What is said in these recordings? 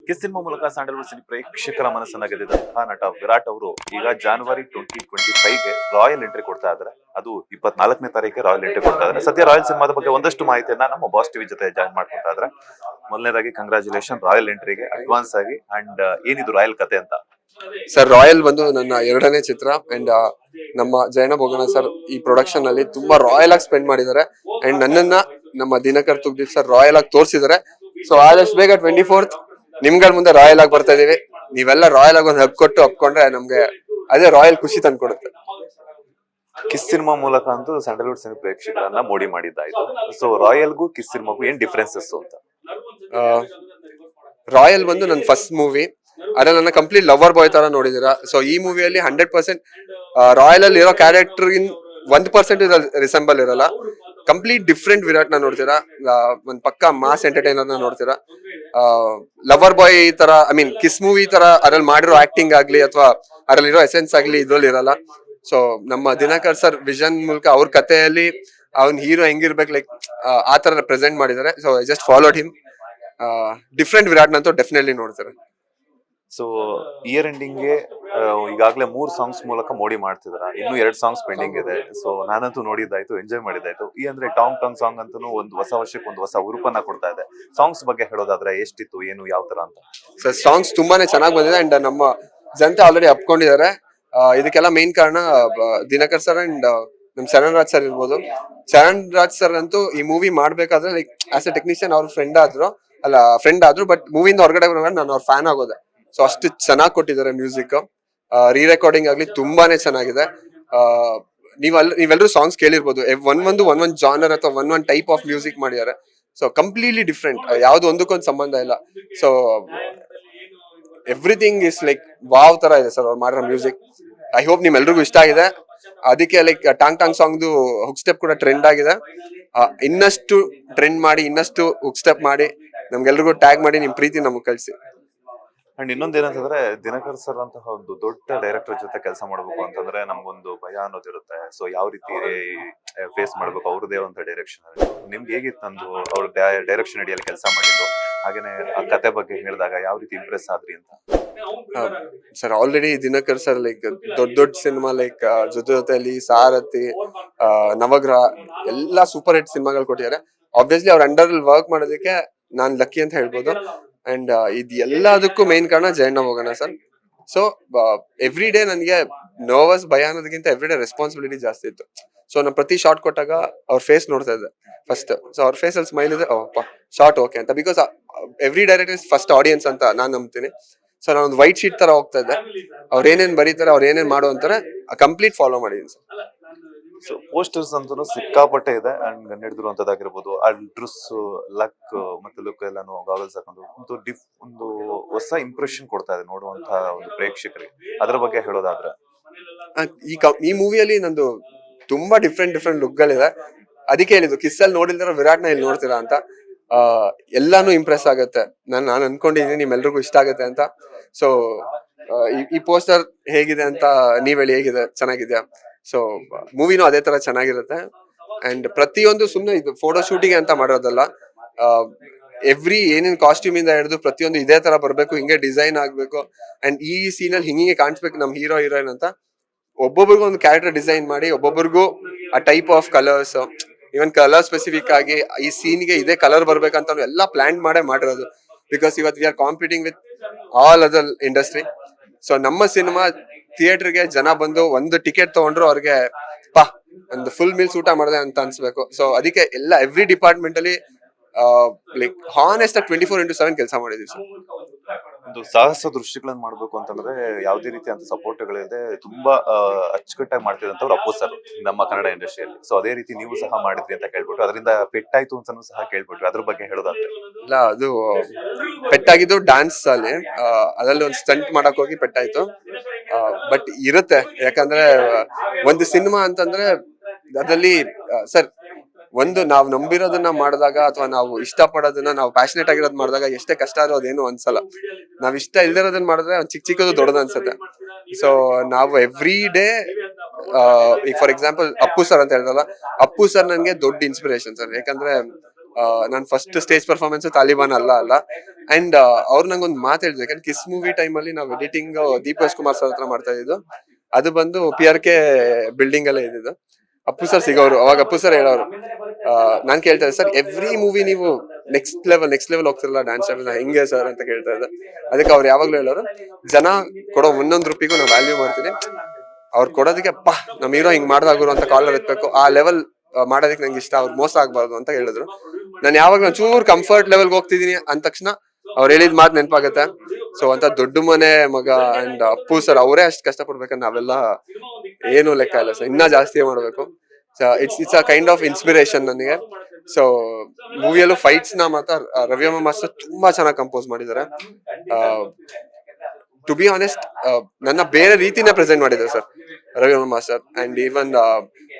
Kiss cinema ಮೂಲಕ Sandalwood cine ಪ್ರೇಕ್ಷಕರ ಮನಸ್ಸನ್ನ ಗೆದ್ದಿದ್ದಂತಹ ನಟ ವಿರಾಟ್ ಅವರು ಈಗ January 2025ಗೆ ರಾಯಲ್ ಎಂಟ್ರಿ ಕೊಡ್ತಾ ಇದ್ದಾರೆ. ಅದು 24ನೇ ತಾರೀಕಿಗೆ ರಾಯಲ್ ಎಂಟ್ರಿ ಕೊಡ್ತಾ ಇದ್ದಾರೆ. ಸದ್ಯ ರಾಯಲ್ ಸಿನಿಮಾದ ಬಗ್ಗೆ ಒಂದಷ್ಟು ಮಾಹಿತಿಯನ್ನ ನಮ್ಮ ಬಾಸ್ ಟಿವಿ ಜೊತೆ ಜಾಯಿನ್ ಮಾಡ್ಕೊತಾ ಇದ್ದಾರೆ. ಮೊದಲನೇದಾಗಿ ಕಂಗ್ರಾಚುಲೇಷನ್ ರಾಯಲ್ ಎಂಟ್ರಿಗೆ ಅಡ್ವಾನ್ಸ್ ಆಗಿ. ಅಂಡ್ ಏನಿದು ರಾಯಲ್ ಕತೆ ಅಂತ? ಸರ್, ರಾಯಲ್ ಬಂದು ನನ್ನ ಎರಡನೇ ಚಿತ್ರ ಅಂಡ್ ನಮ್ಮ ಜಯನ ಭೋಗನ ಸರ್ ಈ ಪ್ರೊಡಕ್ಷನ್ ಅಲ್ಲಿ ತುಂಬಾ ರಾಯಲ್ ಆಗಿ ಸ್ಪೆಂಡ್ ಮಾಡಿದ್ದಾರೆ ಅಂಡ್ ನನ್ನನ್ನ ನಮ್ಮ ದಿನಕರ್ ತುಗ್ದೀಪ್ ಸರ್ ರಾಯಲ್ ಆಗಿ ತೋರಿಸಿದ್ದಾರೆ. ಸೊ ಆದಷ್ಟು ಬೇಗ 24th ನಿಮ್ಗಳ ಮುಂದೆ ರಾಯಲ್ ಆಗಿ ಬರ್ತಾ ಇದೀವಿ. ನೀವೆಲ್ಲ ರಾಯಲ್ ಆಗಿ ಒಂದು ಹಗ್ ಕೊಟ್ಟು ಒಪ್ಕೊಂಡ್ರೆ ನಮ್ಗೆ ಅದೇ ರಾಯಲ್ ಖುಷಿ ತಂದ್ಕೊಡುತ್ತೆ. ಕಿಸ್ ಸಿನಿಮಾ ಮೂಲಕ ಅಂತೂ ಸ್ಯಾಂಡಲ್ವುಡ್ ಸಿನಿ ಪ್ರೇಕ್ಷಕರನ್ನ ಮೋಡಿ ಮಾಡಿದ್ದಾಯ್ತು. ಸೊ ರಾಯಲ್ಗೂ ಕಿಸ್ ಸಿನಿಮಾಗೂ ಏನ್ ಡಿಫ್ರೆನ್ಸಸ್ ಅಂತ? ರಾಯಲ್ ಬಂದು ನನ್ನ ಫಸ್ಟ್ ಮೂವಿ, ಅದ್ರಲ್ಲಿ ನನ್ನ ಕಂಪ್ಲೀಟ್ ಲವರ್ ಬಾಯ್ ತರ ನೋಡಿದೀರಾ. ಸೊ ಈ ಮೂವಿಯಲ್ಲಿ 100% ರಾಯಲ್ ಅಲ್ಲಿ ಇರೋ ಕ್ಯಾರೆಕ್ಟರ್ ಇನ್ 1% ರಿಸೆಂಬಲ್ ಇರಲ್ಲ. ಕಂಪ್ಲೀಟ್ ಡಿಫ್ರೆಂಟ್ ವಿರಾಟ್ ನ ನೋಡ್ತೀರಾ, ಒಂದ್ ಪಕ್ಕ ಮಾಸ್ ಎಂಟರ್ಟೈನರ್ ನ ನೋಡ್ತೀರಾ. ಲವರ್ ಬಾಯ್ ತರ, ಐ ಮೀನ್ ಕಿಸ್ ಮೂವಿ ತರ ಅದ್ರಲ್ಲಿ ಮಾಡಿರೋ ಆಕ್ಟಿಂಗ್ ಆಗ್ಲಿ ಅಥವಾ ಅದ್ರಲ್ಲಿರೋ ಎಸೆನ್ಸ್ ಆಗ್ಲಿ ಇದ್ರಲ್ಲಿ ಇರಲ್ಲ. ಸೊ ನಮ್ಮ ದಿನಕರ್ ಸರ್ ವಿಷನ್ ಮೂಲಕ ಅವ್ರ ಕಥೆಯಲ್ಲಿ ಅವ್ನ್ ಹೀರೋ ಹೆಂಗಿರ್ಬೇಕು ಲೈಕ್ ಆ ತರ ಪ್ರೆಸೆಂಟ್ ಮಾಡಿದ್ದಾರೆ. So I just followed him. Different Virat ನಂತೂ ಡೆಫಿನೆಟ್ಲಿ ನೋಡ್ತಾರೆ. ಸೊ ಇಯರ್ ಎಂಡಿಂಗ್ಗೆ ಈಗಾಗಲೇ 3 ಸಾಂಗ್ಸ್ ಮೂಲಕ ಮೋಡಿ ಮಾಡ್ತಿದಾರ. ಇನ್ನು 2 ಸಾಂಗ್ಸ್ ಪೆಂಡಿಂಗ್ ಇದೆ. ಸೊ ನಾನಂತೂ ನೋಡಿದ್ದಾಯ್ತು, ಎಂಜಾಯ್ ಮಾಡಿದ್ದಾಯ್ತು. ಈ ಅಂದ್ರೆ ಟಾಂಗ್ ಟಾಂಗ್ ಸಾಂಗ್ ಅಂತೂ ಒಂದು ಹೊಸ ವರ್ಷಕ್ಕೆ ಒಂದು ಹೊಸ ಉರುಪನ್ನ ಕೊಡ್ತಾ ಇದೆ. ಸಾಂಗ್ಸ್ ಬಗ್ಗೆ ಹೇಳೋದಾದ್ರೆ ಎಷ್ಟಿತ್ತು, ಏನು, ಯಾವ ತರ ಅಂತ? ಸರ್, ಸಾಂಗ್ಸ್ ತುಂಬಾನೇ ಚೆನ್ನಾಗಿ ಬಂದಿದೆ ಅಂಡ್ ನಮ್ಮ ಜನತೆ ಆಲ್ರೆಡಿ ಅಪ್ಕೊಂಡಿದ್ದಾರೆ. ಇದಕ್ಕೆಲ್ಲ ಮೇನ್ ಕಾರಣ ದಿನಕರ್ ಸರ್ ಅಂಡ್ ನಮ್ ಶರಣ್ ರಾಜ್ ಸರ್ ಇರ್ಬೋದು. ಶರಣ್ ರಾಜ್ ಸರ್ ಅಂತೂ ಈ ಮೂವಿ ಮಾಡ್ಬೇಕಾದ್ರೆ ಲೈಕ್ ಆಸ್ ಎ ಟೆಕ್ನಿಷಿಯನ್ ಅವ್ರ ಫ್ರೆಂಡ್ ಆದ್ರು ಬಟ್ ಮೂವಿಯಿಂದ ಹೊರಗಡೆ ಬರುವಾಗ ನಾನು ಅವ್ರ ಫ್ಯಾನ್ ಆಗೋದೆ. ಸೊ ಅಷ್ಟು ಚೆನ್ನಾಗಿ ಕೊಟ್ಟಿದ್ದಾರೆ ಮ್ಯೂಸಿಕ್. ರೀ ರೆಕಾರ್ಡಿಂಗ್ ಆಗ್ಲಿ ತುಂಬಾನೇ ಚೆನ್ನಾಗಿದೆ. ನೀವೆಲ್ಲರೂ ಸಾಂಗ್ಸ್ ಕೇಳಿರ್ಬೋದು. ಒಂದೊಂದು ಜಾನರ್ ಅಥವಾ ಒಂದೊಂದು ಟೈಪ್ ಆಫ್ ಮ್ಯೂಸಿಕ್ ಮಾಡಿದ್ದಾರೆ. ಸೊ ಕಂಪ್ಲೀಟ್ಲಿ ಡಿಫ್ರೆಂಟ್, ಯಾವ್ದು ಒಂದಕ್ಕೊಂದು ಸಂಬಂಧ ಇಲ್ಲ. So everything is like wow ತರ ಇದೆ ಸರ್ ಅವ್ರು ಮಾಡಿರೋ ಮ್ಯೂಸಿಕ್. ಐ ಹೋಪ್ ನಿಮ್ಮೆಲ್ರಿಗೂ ಇಷ್ಟ ಆಗಿದೆ. ಅದಕ್ಕೆ ಲೈಕ್ ಟಾಂಗ್ ಟಾಂಗ್ ಸಾಂಗ್ದು ಹುಕ್ ಸ್ಟೆಪ್ ಕೂಡ ಟ್ರೆಂಡ್ ಆಗಿದೆ. ಇನ್ನಷ್ಟು ಟ್ರೆಂಡ್ ಮಾಡಿ, ಇನ್ನಷ್ಟು ಹುಕ್ ಸ್ಟೆಪ್ ಮಾಡಿ ನಮ್ಗೆಲ್ರಿಗೂ ಟ್ಯಾಗ್ ಮಾಡಿ ನಿಮ್ ಪ್ರೀತಿ ನಮ್ಗೆ ಕಳಿಸಿ. ಅಂಡ್ ಇನ್ನೊಂದೇನಂತಂದ್ರೆ ದಿನಕರ್ ಸರ್ ಅಂತಹ ಒಂದು ದೊಡ್ಡ ಡೈರೆಕ್ಟರ್ ಜೊತೆ ಕೆಲಸ ಮಾಡ್ಬೇಕು ಅಂತಂದ್ರೆ ನಮ್ಗೊಂದು ಭಯ ಅನ್ನೋದಿರುತ್ತೆ. ಸೊ ಯಾವ ರೀತಿ ಫೇಸ್ ಮಾಡ್ಬೇಕು ಅವ್ರದೇ ಒಂದು ಡೈರೆಕ್ಷನ್. ನಿಮ್ಗೆ ಹೇಗಿತ್ತು ನಂದು ಅವ್ರ ಡೈರೆಕ್ಷನ್ ಅಡಿಯಲ್ಲಿ ಕೆಲಸ ಮಾಡಿದ್ದು? ಹಾಗೇನೆ ಆ ಕತೆ ಬಗ್ಗೆ ಹೇಳಿದಾಗ ಯಾವ ರೀತಿ ಇಂಪ್ರೆಸ್ ಆದ್ರಿ ಅಂತ? Sir, already Dinakar sir like ದೊಡ್ಡ ಸಿನಿಮಾ ಲೈಕ್ ಜೊತೆಯಲ್ಲಿ ಸಾರಥಿ, ನವಗ್ರಹ ಎಲ್ಲಾ ಸೂಪರ್ ಹಿಟ್ ಸಿನಿಮಾಗಳು ಕೊಟ್ಟಿದ್ದಾರೆ. ಆಬ್ವಿಯಸ್ಲಿ ಅವ್ರ ಅಂಡರ್ ವರ್ಕ್ ಮಾಡೋದಕ್ಕೆ ನಾನ್ ಲಕ್ಕಿ ಅಂತ ಹೇಳ್ಬೋದು. ಅಂಡ್ ಇದು ಎಲ್ಲದಕ್ಕೂ ಮೇನ್ ಕಾರಣ ಜಯಣ್ಣ ಹೋಗೋಣ ಸರ್. ಸೊ ಎವ್ರಿ ಡೇ ನನಗೆ ನರ್ವಸ್ ಭಯ ಅನ್ನೋದಕ್ಕಿಂತ ಎವ್ರಿ ಡೇ ರೆಸ್ಪಾನ್ಸಿಬಿಲಿಟಿ ಜಾಸ್ತಿ ಇತ್ತು. ಸೊ ನಾನು ಪ್ರತಿ ಶಾರ್ಟ್ ಕೊಟ್ಟಾಗ ಅವ್ರ ಫೇಸ್ ನೋಡ್ತಾ ಇದ್ದೆ ಫಸ್ಟ್. ಸೊ ಅವ್ರ ಫೇಸ್ ಅಲ್ಲಿ ಸ್ಮೈಲ್ ಇದೆ, ಶಾರ್ಟ್ ಓಕೆ ಅಂತ. Because every director is first audience ಅಂತ ನಾನ್ ನಂಬ್ತೀನಿ. ಸೊ ನಾನು ಒಂದು ವೈಟ್ ಶೀಟ್ ತರ ಹೋಗ್ತಾ ಇದ್ದೆ. ಅವ್ರ ಏನೇನ್ ಬರೀತಾರೆ, ಅವ್ರ ಏನೇನ್ ಮಾಡೋ ಅಂತಾರೆ ಕಂಪ್ಲೀಟ್ ಫಾಲೋ ಮಾಡಿದೀನಿ ಸರ್. ಸೊ ಪೋಸ್ಟರ್ಸ್ ಅಂತೂ ಸಿಕ್ಕಾಪಟ್ಟೆ ಇದೆ. ಅಂಡ್ ನಡೆದಿರುವಂತದ್ದಾಗಿರ್ಬೋದು, ಆ ಡ್ರೆಸ್, ಲಕ್ ಮತ್ತೆ ಲುಕ್ ಎಲ್ಲಾನು ಗಾಗಲ್ಸ್ ಹಾಕೊಂಡು ಒಂದು ಹೊಸ ಇಂಪ್ರೆಷನ್ ಕೊಡ್ತಾ ಇದೆ ನೋಡುವಂತಹ ಒಂದು ಪ್ರೇಕ್ಷಕರಿಗೆ. ಅದ್ರ ಬಗ್ಗೆ ಹೇಳೋದಾದ್ರೆ ಈ ಮೂವಿಯಲ್ಲಿ ನಂದು ತುಂಬಾ ಡಿಫ್ರೆಂಟ್ ಲುಕ್ ಗಳಿದೆ. ಅದಕ್ಕೆ ಹೇಳಿದ್ದು ಕಿಸ್ ಅಲ್ಲಿ ನೋಡಿಲ್ದಿರೋ ವಿರಾಟ್ ನ ಇಲ್ಲಿ ನೋಡ್ತೀರಾ ಅಂತ. ಎಲ್ಲಾನು ಇಂಪ್ರೆಸ್ ಆಗುತ್ತೆ. ನಾನು ಅನ್ಕೊಂಡಿದೀನಿ ನಿಮ್ಮೆಲ್ರಿಗೂ ಇಷ್ಟ ಆಗುತ್ತೆ ಅಂತ. ಸೊ ಈ ಪೋಸ್ಟರ್ ಹೇಗಿದೆ ಅಂತ ನೀವ್ ಹೇಳಿ, ಹೇಗಿದೆ, ಚೆನ್ನಾಗಿದ್ಯಾ? ಸೊ ಮೂವಿನೂ ಅದೇ ತರ ಚೆನ್ನಾಗಿರುತ್ತೆ. ಅಂಡ್ ಪ್ರತಿಯೊಂದು ಸುಮ್ನೆ ಇದು ಫೋಟೋ ಶೂಟಿಂಗ್ ಅಂತ ಮಾಡೋದಲ್ಲ. ಏನೇನ್ ಕಾಸ್ಟ್ಯೂಮ್ ಇಂದ ಹಿಡಿದು ಪ್ರತಿಯೊಂದು ಇದೇ ತರ ಬರ್ಬೇಕು, ಹಿಂಗೆ ಡಿಸೈನ್ ಆಗ್ಬೇಕು. ಅಂಡ್ ಈ ಸೀನ್ ಅಲ್ಲಿ ಹಿಂಗೆ ಕಾಣಿಸ್ಬೇಕು ನಮ್ ಹೀರೋ ಹೀರೋಯಿನ್ ಅಂತ ಒಬ್ಬೊಬ್ರಿಗೂ ಒಂದು ಕ್ಯಾರೆಕ್ಟರ್ ಡಿಸೈನ್ ಮಾಡಿ, ಒಬ್ಬೊಬ್ರಿಗೂ ಆ type of colours, even colour specific ಆಗಿ ಈ ಸೀನ್ಗೆ ಇದೇ ಕಲರ್ ಬರ್ಬೇಕಂತ ಎಲ್ಲ ಪ್ಲಾನ್ ಮಾಡಿರೋದು. ಬಿಕಾಸ್ ಇವತ್ತು we are competing with all other industry. So ನಮ್ಮ ಸಿನಿಮಾ ಥಿಯೇಟರ್ಗೆ ಜನ ಬಂದು ಒಂದು ಟಿಕೆಟ್ ತಗೊಂಡ್ರು ಅವ್ರಿಗೆ ಒಂದು ಫುಲ್ ಮೀಲ್ಸ್ ಊಟ ಮಾಡಿದೆ ಅಂತ ಅನ್ಸ್ಬೇಕು. ಸೊ ಅದಕ್ಕೆ ಎಲ್ಲ ಎವ್ರಿ ಡಿಪಾರ್ಟ್ಮೆಂಟ್ ಅಲ್ಲಿ ಲೈಕ್ ಹಾನೆಸ್ಟ್ ಆಗಿ 24/7 ಕೆಲಸ ಮಾಡಿದೀವಿ ಸರ್. ಒಂದು ಸಾಹಸ ದೃಶ್ಯಗಳನ್ನ ಮಾಡ್ಬೇಕು ಅಂತಂದ್ರೆ ಯಾವುದೇ ರೀತಿ ಅಂತ ಸಪೋರ್ಟ್ಗಳಿದೆ ತುಂಬಾ ಅಚ್ಚುಕಟ್ಟಾಗಿ ಮಾಡ್ತಿದಂತವ್ರು ಅಪ್ಪು ಸರ್ ನಮ್ಮ ಕನ್ನಡ ಇಂಡಸ್ಟ್ರಿಯಲ್ಲಿ. ಸೊ ಅದೇ ರೀತಿ ನೀವು ಸಹ ಮಾಡಿದ್ರಿ ಅಂತ ಕೇಳ್ಬಿಟ್ಟು, ಅದರಿಂದ ಪೆಟ್ಟಾಯ್ತು ಅಂತಾನು ಸಹ ಕೇಳ್ಬಿಟ್ವಿ. ಅದ್ರ ಬಗ್ಗೆ ಹೇಳೋದಾದ್ರೆ ಇಲ್ಲ, ಅದು ಪೆಟ್ಟಾಗಿದ್ದು ಡಾನ್ಸ್ ಅಲ್ಲಿ, ಅದ್ರಲ್ಲಿ ಒಂದು ಸ್ಟಂಟ್ ಮಾಡಕ್ ಹೋಗಿ ಪೆಟ್ಟಾಯ್ತು. ಬಟ್ ಇರುತ್ತೆ, ಯಾಕಂದ್ರೆ ಒಂದು ಸಿನಿಮಾ ಅಂತಂದ್ರೆ ಅದ್ರಲ್ಲಿ ಸರ್ ಒಂದು ನಾವ್ ನಂಬಿರೋದನ್ನ ಮಾಡಿದಾಗ ಅಥವಾ ನಾವು ಇಷ್ಟ ಪಡೋದನ್ನ, ನಾವು ಪ್ಯಾಷನೇಟ್ ಆಗಿರೋದ್ ಮಾಡಿದಾಗ ಎಷ್ಟೇ ಕಷ್ಟ ಆದ್ರೂ ಅದೇನು ಅನ್ಸಲ್ಲ. ನಾವ್ ಇಷ್ಟ ಇಲ್ದಿರೋದನ್ನ ಮಾಡಿದ್ರೆ ಚಿಕ್ಕದು ದೊಡ್ಡದು ಅನ್ಸುತ್ತೆ. ಸೊ ನಾವು ಎವ್ರಿ ಡೇ ಈಗ ಫಾರ್ ಎಕ್ಸಾಂಪಲ್ ಅಪ್ಪು ಸರ್ ಅಂತ ಹೇಳಿದ್ರಲ್ಲ, ಅಪ್ಪು ಸರ್ ನನ್ಗೆ ದೊಡ್ಡ ಇನ್ಸ್ಪಿರೇಷನ್ ಸರ್. ಯಾಕಂದ್ರೆ ನಾನು ಫಸ್ಟ್ ಸ್ಟೇಜ್ ಪರ್ಫಾರ್ಮೆನ್ಸ್ ತಾಲಿಬಾನ್ ಅಲ್ಲ ಅಂಡ್ ಅವ್ರು ನಂಗೊಂದು ಮಾತು ಹೇಳಿದ್ರು. ಯಾಕಂದ್ರೆ ಕಿಸ್ ಮೂವಿ ಟೈಮಲ್ಲಿ ನಾವು ಎಡಿಟಿಂಗ್ ದೀಪೇಶ್ ಕುಮಾರ್ ಸರ್ ಹತ್ರ ಮಾಡ್ತಾ ಇದ್ದು. ಅದು ಬಂದು PRK ಬಿಲ್ಡಿಂಗ್ ಅಲ್ಲೇ ಇದ್ದಿದ್ದು. ಅಪ್ಪು ಸರ್ ಸಿಗೋರು. ಅವಾಗ ಅಪ್ಪು ಸರ್ ಹೇಳೋರು, ನಾನ್ ಕೇಳ್ತಾ ಇದ್ದೆ, ಸರ್ ಎವ್ರಿ ಮೂವಿ ನೀವು ನೆಕ್ಸ್ಟ್ ಲೆವೆಲ್ ಹೋಗ್ತಿರಲ್ಲ ಡ್ಯಾನ್ಸ್ ಹೆಂಗೆ ಸರ್ ಅಂತ ಕೇಳ್ತಾ ಇದ್ದೆ. ಅದಕ್ಕೆ ಅವ್ರು ಯಾವಾಗ್ಲೂ ಹೇಳೋರು, ಜನ ಕೊಡೋ ಒಂದೊಂದು ರೂಪಿಗೂ ನಾವು ವ್ಯಾಲ್ಯೂ ಮಾಡ್ತೀನಿ. ಅವ್ರು ಕೊಡೋದಕ್ಕೆ ನಮ್ ಹೀರೋ ಹಿಂಗ್ ಮಾಡ್ದಾಗುರು ಅಂತ ಕಾಲರ್ ಎತ್ಬೇಕು, ಆ ಲೆವೆಲ್ ಮಾಡೋದಕ್ಕೆ ನಂಗೆ ಇಷ್ಟ, ಅವ್ರು ಮೋಸ ಆಗ್ಬಾರ್ದು ಅಂತ ಹೇಳಿದ್ರು. ನಾನು ಯಾವಾಗ ಚೂರ್ ಕಂಫರ್ಟ್ ಲೆವೆಲ್ಗೆ ಹೋಗ್ತಿದೀನಿ ಅಂದ ತಕ್ಷಣ ಅವ್ರು ಹೇಳಿದ ಮಾತು ನೆನಪಾಗತ್ತೆ. ಸೊ ಅಂತ ದೊಡ್ಡ ಮನೆ ಮಗ ಅಂಡ್ ಅಪ್ಪು ಸರ್ ಅವರೇ ಅಷ್ಟು ಕಷ್ಟಪಡ್ಬೇಕಂದ್ರೆ ನಾವೆಲ್ಲ ಏನು ಲೆಕ್ಕ ಇಲ್ಲ ಸರ್, ಇನ್ನ ಜಾಸ್ತಿ ಮಾಡ್ಬೇಕು. It's a kind of inspiration ನನಗೆ. ಸೊ ಮೂವಿಯಲ್ಲೂ ಫೈಟ್ಸ್ ನ ಮಾತ್ರ ರವಿಯಮ್ಮ ಮಾಸ್ಟರ್ ತುಂಬಾ ಚೆನ್ನಾಗಿ ಕಂಪೋಸ್ ಮಾಡಿದ್ದಾರೆ. ಟು ಬಿ ಆನೆಸ್ಟ್, ನನ್ನ ಬೇರೆ ರೀತಿನ ಪ್ರೆಸೆಂಟ್ ಮಾಡಿದ್ದಾರೆ ಸರ್ ರವಿಯಮ್ಮ ಮಾಸ್ಟರ್. ಅಂಡ್ ಈವನ್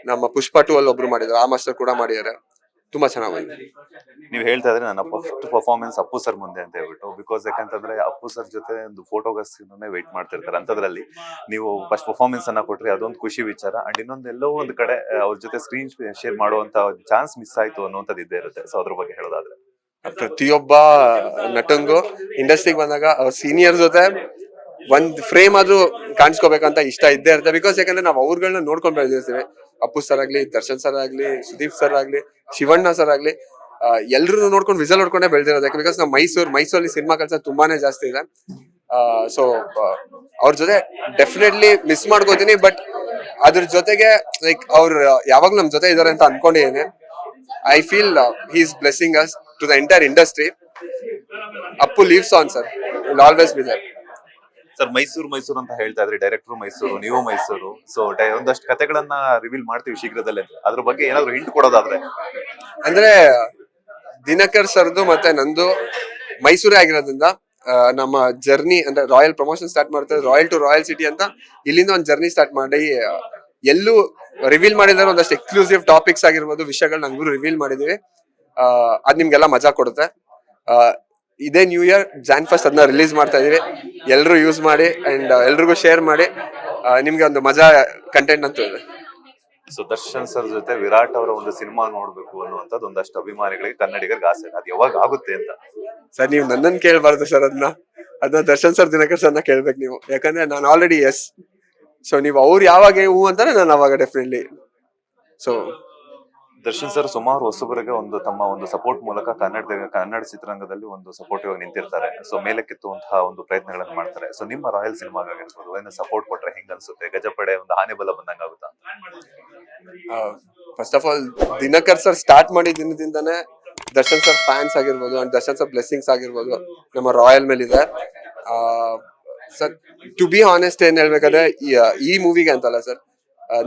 ನಮ್ಮ ಪುಷ್ಪ 2 ಅಲ್ಲಿ ಒಬ್ರು ಮಾಡಿದ್ದಾರೆ, ಆ ಮಾಸ್ಟರ್ ಕೂಡ ಮಾಡಿದ್ದಾರೆ. ತುಂಬಾ ಚೆನ್ನಾಗಿ ಬಂದಿದೆ. ನೀವು ಹೇಳ್ತಾ ಇದ್ರೆ ನನ್ನ ಫಸ್ಟ್ ಪರ್ಫಾರ್ಮೆನ್ಸ್ ಅಪ್ಪು ಸರ್ ಮುಂದೆ ಅಂತ ಹೇಳ್ಬಿಟ್ಟು, ಬಿಕಾಸ್ ಯಾಕಂತಂದ್ರೆ ಅಪ್ಪು ಸರ್ ಜೊತೆ ಒಂದು ಫೋಟೋಗ್ರಾಫ್ಸ್ನೇ ವೇಟ್ ಮಾಡ್ತಿರ್ತಾರೆ. ಅಂತದ್ರಲ್ಲಿ ನೀವು ಫಸ್ಟ್ ಪರ್ಫಾರ್ಮೆನ್ಸ್ ಅನ್ನ ಕೊಟ್ರಿ, ಅದೊಂದು ಖುಷಿ ವಿಚಾರ. ಅಂಡ್ ಇನ್ನೊಂದು ಎಲ್ಲೋ ಒಂದು ಕಡೆ ಅವ್ರ ಜೊತೆ ಸ್ಕ್ರೀನ್ ಶೇರ್ ಮಾಡುವಂತ ಚಾನ್ಸ್ ಮಿಸ್ ಆಯ್ತು ಅನ್ನುವಂಥದ್ದು ಇದ್ದೇ ಇರುತ್ತೆ. ಸೊ ಅದ್ರ ಬಗ್ಗೆ ಹೇಳೋದಾದ್ರೆ, ಪ್ರತಿಯೊಬ್ಬ ನಟಂಗೂ ಇಂಡಸ್ಟ್ರಿಗೆ ಬಂದಾಗ ಅವ್ರ ಸೀನಿಯರ್ ಜೊತೆ ಒಂದ್ ಫ್ರೇಮ್ ಆದ್ರೂ ಕಾಣಿಸ್ಕೋಬೇಕಂತ ಇಷ್ಟ ಇದ್ದೇ ಇರುತ್ತೆ. ಬಿಕಾಸ್ ಯಾಕಂದ್ರೆ ನಾವು ಅವ್ರಗಳನ್ನ ನೋಡ್ಕೊಂಡ್ ಬೆಳೆದಿರ್ತೀವಿ. ಅಪ್ಪು ಸರ್ ಆಗ್ಲಿ, ದರ್ಶನ್ ಸರ್ ಆಗ್ಲಿ, ಸುದೀಪ್ ಸರ್ ಆಗ್ಲಿ, ಶಿವಣ್ಣ ಸರ್ ಆಗ್ಲಿ, ಎಲ್ರು ನೋಡ್ಕೊಂಡು ವಿಸಲ್ ಹೊಡ್ಕೊಂಡೇ ಬೆಳೆದಿರೋದಕ್ಕೆ. ಬಿಕಾಸ್ ನಾವು ಮೈಸೂರಲ್ಲಿ ಸಿನಿಮಾ ಕೆಲಸ ತುಂಬಾನೇ ಜಾಸ್ತಿ ಇದೆ. ಸೊ ಅವ್ರ ಜೊತೆ ಡೆಫಿನೆಟ್ಲಿ ಮಿಸ್ ಮಾಡ್ಕೋತೀನಿ. ಬಟ್ ಅದ್ರ ಜೊತೆಗೆ ಲೈಕ್ ಅವ್ರು ಯಾವಾಗ್ಲೂ ನಮ್ ಜೊತೆ ಇದಾರೆ ಅಂತ ಅನ್ಕೊಂಡಿದ್ದೀನಿ. I feel he is blessing as to the entire industry. Appu lives on sir, will always be there. Sir Mysuru ಅಂತ ಹೇಳ್ತಾ ಇದ್ರಿ, ಡೈರೆಕ್ಟರ್ ಮೈಸೂರು, ನೀವು ಮೈಸೂರು. ಸೊ ಒಂದಷ್ಟು ಕಥೆಗಳನ್ನ ರಿವೀಲ್ ಮಾಡ್ತೀವಿ ಶೀಘ್ರದಲ್ಲೇ. ಅದ್ರ ಬಗ್ಗೆ ಏನಾದ್ರು ಹಿಂಟ್ ಕೊಡೋದಾದ್ರೆ, ಅಂದ್ರೆ ದಿನಕರ್ ಸರ್ದು ಮತ್ತೆ ನಂದು ಮೈಸೂರೇ ಆಗಿರೋದ್ರಿಂದ ನಮ್ಮ ಜರ್ನಿ ಅಂದ್ರೆ ರಾಯಲ್ ಪ್ರಮೋಷನ್ ಸ್ಟಾರ್ಟ್ ಮಾಡ್ತಾರೆ, ರಾಯಲ್ ಟು ರಾಯಲ್ ಸಿಟಿ ಅಂತ ಇಲ್ಲಿಂದ ಒಂದು ಜರ್ನಿ ಸ್ಟಾರ್ಟ್ ಮಾಡಿ ಎಲ್ಲೂ ರಿವೀಲ್ ಮಾಡಿದಾರೆ. ಒಂದಷ್ಟು ಎಕ್ಸ್ಕ್ಲೂಸಿವ್ ಟಾಪಿಕ್ಸ್ ಆಗಿರ್ಬೋದು, ವಿಷಯಗಳು ನಂಗೂ ರಿವೀಲ್ ಮಾಡಿದೀವಿ. ಅದ್ ನಿಮ್ಗೆಲ್ಲ ಮಜಾ ಕೊಡುತ್ತೆ. ಇದೇ ನ್ಯೂ ಇಯರ್ Jan 1 ಅದನ್ನ ರಿಲೀಸ್ ಮಾಡ್ತಾ ಇದೀವಿ. ಎಲ್ರು ಯೂಸ್ ಮಾಡಿ ಅಂಡ್ ಎಲ್ರಿಗೂ ಶೇರ್ ಮಾಡಿ. ನಿಮ್ಗೆ ಒಂದು ಮಜಾ ಕಂಟೆಂಟ್ ಅಂತೂ ಇದೆ. ಸೊ ದರ್ಶನ್ ಸರ್ ಜೊತೆ ವಿರಾಟ್ ಅವರ ಒಂದು ಸಿನಿಮಾ ನೋಡ್ಬೇಕು ಅನ್ನುವಂಥದ್ದು ಒಂದಷ್ಟು ಅಭಿಮಾನಿಗಳಿಗೆ, ಕನ್ನಡಿಗರಿಗೆ ಆಸೆ. ಅದು ಯಾವಾಗ ಆಗುತ್ತೆ ಅಂತ ಸರ್ ನೀವು ನನ್ನನ್ನು ಕೇಳಬಾರ್ದು ಸರ್, ಅದನ್ನ ದರ್ಶನ್ ಸರ್ ದಿನಕರ್ ಸರ್ನ ಕೇಳ್ಬೇಕು ನೀವು. ಯಾಕಂದ್ರೆ ನಾನು ಆಲ್ರೆಡಿ ಎಸ್. ಸೊ ನೀವು ಅವ್ರು ಯಾವಾಗ ಹೂ ಅಂತಾರೆ ನಾನು ಅವಾಗ ಡೆಫಿನೆಟ್ಲಿ. ಸೊ ದರ್ಶನ್ ಸರ್ ಸುಮಾರು ಹೊಸಬರಿಗೆ ತಮ್ಮ ಒಂದು ಸಪೋರ್ಟ್ ಮೂಲಕ ಕನ್ನಡ ಚಿತ್ರರಂಗದಲ್ಲಿ ಒಂದು ಸಪೋರ್ಟಿವ್ ಆಗಿ ನಿಂತಿರ್ತಾರೆ. ಸೊ ಮೇಲೆ ಕೆತ್ತುವಂತಹ ಒಂದು ಪ್ರಯತ್ನಗಳನ್ನು ಮಾಡ್ತಾರೆ. ಸೊ ನಿಮ್ಮ ರಾಯಲ್ ಸಿನಿಮಾಗಿರ್ಬೋದು ಏನೋ ಸಪೋರ್ಟ್ ಕೊಟ್ರೆ ಹೆಂಗ್ ಅನ್ಸುತ್ತೆ? ಗಜಪಡೆ ಒಂದು ಆನೆ ಬಲ ಬಂದಂಗ ಆಗುತ್ತಾ? First of all Dinakar sir start ಮಾಡಿದ ದಿನದಿಂದಾನೇ ದರ್ಶನ್ ಸರ್ ಫ್ಯಾನ್ಸ್ ಆಗಿರ್ಬೋದು ಅಂಡ್ ದರ್ಶನ್ ಸರ್ ಬ್ಲೆಸ್ಸಿಂಗ್ಸ್ ಆಗಿರ್ಬೋದು ನಮ್ಮ ರಾಯಲ್ ಮೇಲಿದೆ. ಸರ್ ಟು ಬಿ ಆನೆಸ್ಟ್ ಏನ್ ಹೇಳ್ಬೇಕಾದ್ರೆ ಈ ಮೂವಿಗೆ ಅಂತಲ್ಲ ಸರ್,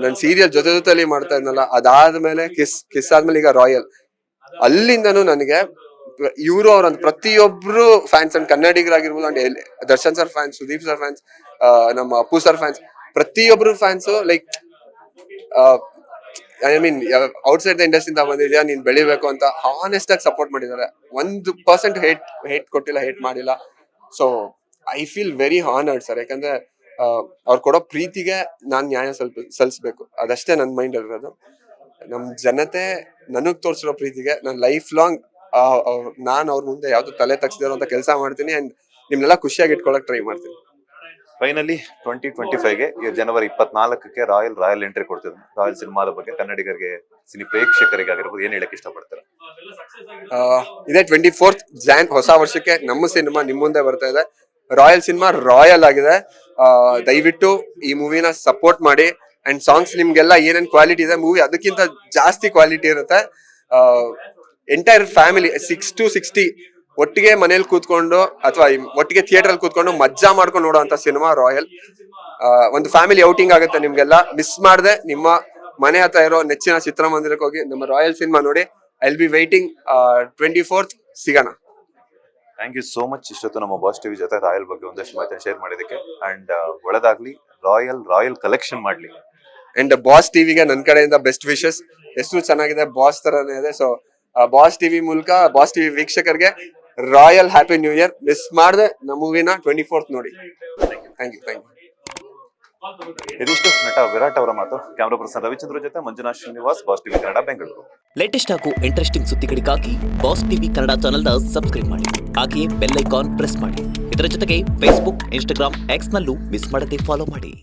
ನನ್ ಸೀರಿಯಲ್ ಜೊತೆಲಿ ಮಾಡ್ತಾ ಇದ್ನಲ್ಲ, ಅದಾದ್ಮೇಲೆ ಕಿಸ್ ಆದ್ಮೇಲೆ ಈಗ ರಾಯಲ್, ಅಲ್ಲಿಂದನೂ ನನಗೆ ಇವರು ಅವ್ರ ಪ್ರತಿಯೊಬ್ರು ಫ್ಯಾನ್ಸ್ ಅಂಡ್ ಕನ್ನಡಿಗರಾಗಿರ್ಬೋದು and Darshan sir fans, Sudeep sir fans, ನಮ್ಮ ಅಪ್ಪು ಸರ್ ಫ್ಯಾನ್ಸ್, ಪ್ರತಿಯೊಬ್ರು fans like I mean outside the ಇಂಡಸ್ಟ್ರಿಯಿಂದ ಬಂದಿದ್ಯಾ, ನೀನ್ ಬೆಳಿಬೇಕು ಅಂತ ಹಾನೆಸ್ಟ್ ಆಗಿ ಸಪೋರ್ಟ್ ಮಾಡಿದ್ದಾರೆ. 1% ಹೇಟ್ ಕೊಟ್ಟಿಲ್ಲ, ಹೇಟ್ ಮಾಡಿಲ್ಲ. So I feel very honoured sir. ಯಾಕಂದ್ರೆ ಅವ್ರು ಕೊಡೋ ಪ್ರೀತಿಗೆ ನಾನ್ ನ್ಯಾಯ ಸಲ್ಲಿಸ್ಬೇಕು, ಅದಷ್ಟೇ ನನ್ನ ಮೈಂಡ್ ಅಲ್ಲಿರೋದು. ನಮ್ ಜನತೆ ನನಗ್ ತೋರ್ಸಿರೋ ಪ್ರೀತಿಗೆ ನಾನು ಲೈಫ್ ಲಾಂಗ್ ನಾನ್ ಅವ್ರ ಮುಂದೆ ಯಾವ್ದು ತಲೆ ತಗ್ಸಿದಾರೋ ಅಂತ ಕೆಲಸ ಮಾಡ್ತೀನಿ ಅಂಡ್ ನಿಮ್ನೆಲ್ಲ ಖುಷಿಯಾಗಿ ಇಟ್ಕೊಳಕ್ ಟ್ರೈ ಮಾಡ್ತೀನಿ. ಫೈನಲಿ 2025ಗೆ ಜನವರಿ 24ಕ್ಕೆ ರಾಯಲ್ ಎಂಟ್ರಿ ಕೊಡ್ತಿದ್ರು. ರಾಯಲ್ ಸಿನಿಮಾದ ಬಗ್ಗೆ ಕನ್ನಡಿಗರಿಗೆ, ಸಿನಿ ಪ್ರೇಕ್ಷಕರಿಗೆ ಆಗಿರ್ಬೋದು ಏನ್ ಹೇಳಕ್ ಇಷ್ಟಪಡ್ತಾರೆ? ಇದೇ 24th Jan ಹೊಸ ವರ್ಷಕ್ಕೆ ನಮ್ಮ ಸಿನಿಮಾ ನಿಮ್ ಮುಂದೆ ಬರ್ತಾ ಇದೆ. ರಾಯಲ್ ಸಿನಿಮಾ ರಾಯಲ್ ಆಗಿದೆ. ದಯವಿಟ್ಟು ಈ ಮೂವಿನ ಸಪೋರ್ಟ್ ಮಾಡಿ ಅಂಡ್ ಸಾಂಗ್ಸ್ ನಿಮ್ಗೆಲ್ಲ ಏನೇನ್ ಕ್ವಾಲಿಟಿ ಇದೆ, ಮೂವಿ ಅದಕ್ಕಿಂತ ಜಾಸ್ತಿ ಕ್ವಾಲಿಟಿ ಇರುತ್ತೆ. ಎಂಟೈರ್ ಫ್ಯಾಮಿಲಿ 6 to 60 ಒಟ್ಟಿಗೆ ಮನೇಲಿ ಕೂತ್ಕೊಂಡು ಅಥವಾ ಒಟ್ಟಿಗೆ ಥಿಯೇಟರ್ ಅಲ್ಲಿ ಕೂತ್ಕೊಂಡು ಮಜ್ಜಾ ಮಾಡ್ಕೊಂಡು ನೋಡೋಂತ ಸಿನಿಮಾ ರಾಯಲ್. ಒಂದು ಫ್ಯಾಮಿಲಿ ಔಟಿಂಗ್ ಆಗುತ್ತೆ ನಿಮ್ಗೆಲ್ಲ. ಮಿಸ್ ಮಾಡದೆ ನಿಮ್ಮ ಮನೆ ಹತ್ರ ಇರೋ ನೆಚ್ಚಿನ ಚಿತ್ರಮಂದಿರಕ್ಕೆ ಹೋಗಿ ನಮ್ಮ ರಾಯಲ್ ಸಿನಿಮಾ ನೋಡಿ. I will be waiting. 24th ಸಿಗೋಣ. Thank you so much. ಇಷ್ಟೊತ್ತು ನಮ್ಮ ಬಾಸ್ ಟಿವಿ ಜೊತೆ ರಾಯಲ್ ಬಗ್ಗೆ ಒಂದಷ್ಟು ಮಾಹಿತಿ ಶೇರ್ ಮಾಡಿದಕ್ಕೆ. ಅಂಡ್ ಒಳ್ಳೆದಾಗ್ಲಿ, ರಾಯಲ್ ಕಲೆಕ್ಷನ್ ಮಾಡ್ಲಿ. ಅಂಡ್ ಬಾಸ್ ಟಿವಿಗೆ ನನ್ನ ಕಡೆಯಿಂದ ಬೆಸ್ಟ್ ವಿಶಸ್. ಎಷ್ಟು ಚೆನ್ನಾಗಿದೆ, ಬಾಸ್ ತರನೇ ಇದೆ. ಸೊ ಬಾಸ್ ಟಿವಿ ಮೂಲಕ ಬಾಸ್ ಟಿವಿ ವೀಕ್ಷಕರಿಗೆ royal happy new year. Miss ಮಾಡದೆ ನಮ್ಮ ಮೂವಿನ 24th ನೋಡಿ. Thank you. ಇದಿಷ್ಟು ನಟ ವಿರಾಟ್ ಅವರ ಮಾತು. ಕ್ಯಾಮರಾ ಪರ್ಸನ್ ರವಿಚಂದ್ರ ಜೊತೆ Manjunath Srinivas, boss TV Kannada, Bengaluru. Latest ಹಾಗೂ ಇಂಟ್ರೆಸ್ಟಿಂಗ್ ಸುದ್ದಿಗಳಿಗಾಗಿ ಬಾಸ್ ಟಿವಿ ಕನ್ನಡ ಚಾನೆಲ್ನ ಸಬ್ಸ್ಕ್ರೈಬ್ ಮಾಡಿ. ಹಾಗೆಯೇ ಬೆಲ್ ಐಕಾನ್ ಪ್ರೆಸ್ ಮಾಡಿ. ಇದರ ಜೊತೆಗೆ ಫೇಸ್ಬುಕ್, ಇನ್ಸ್ಟಾಗ್ರಾಮ್, ಎಕ್ಸ್ ನಲ್ಲೂ ಮಿಸ್ ಮಾಡದೆ ಫಾಲೋ ಮಾಡಿ.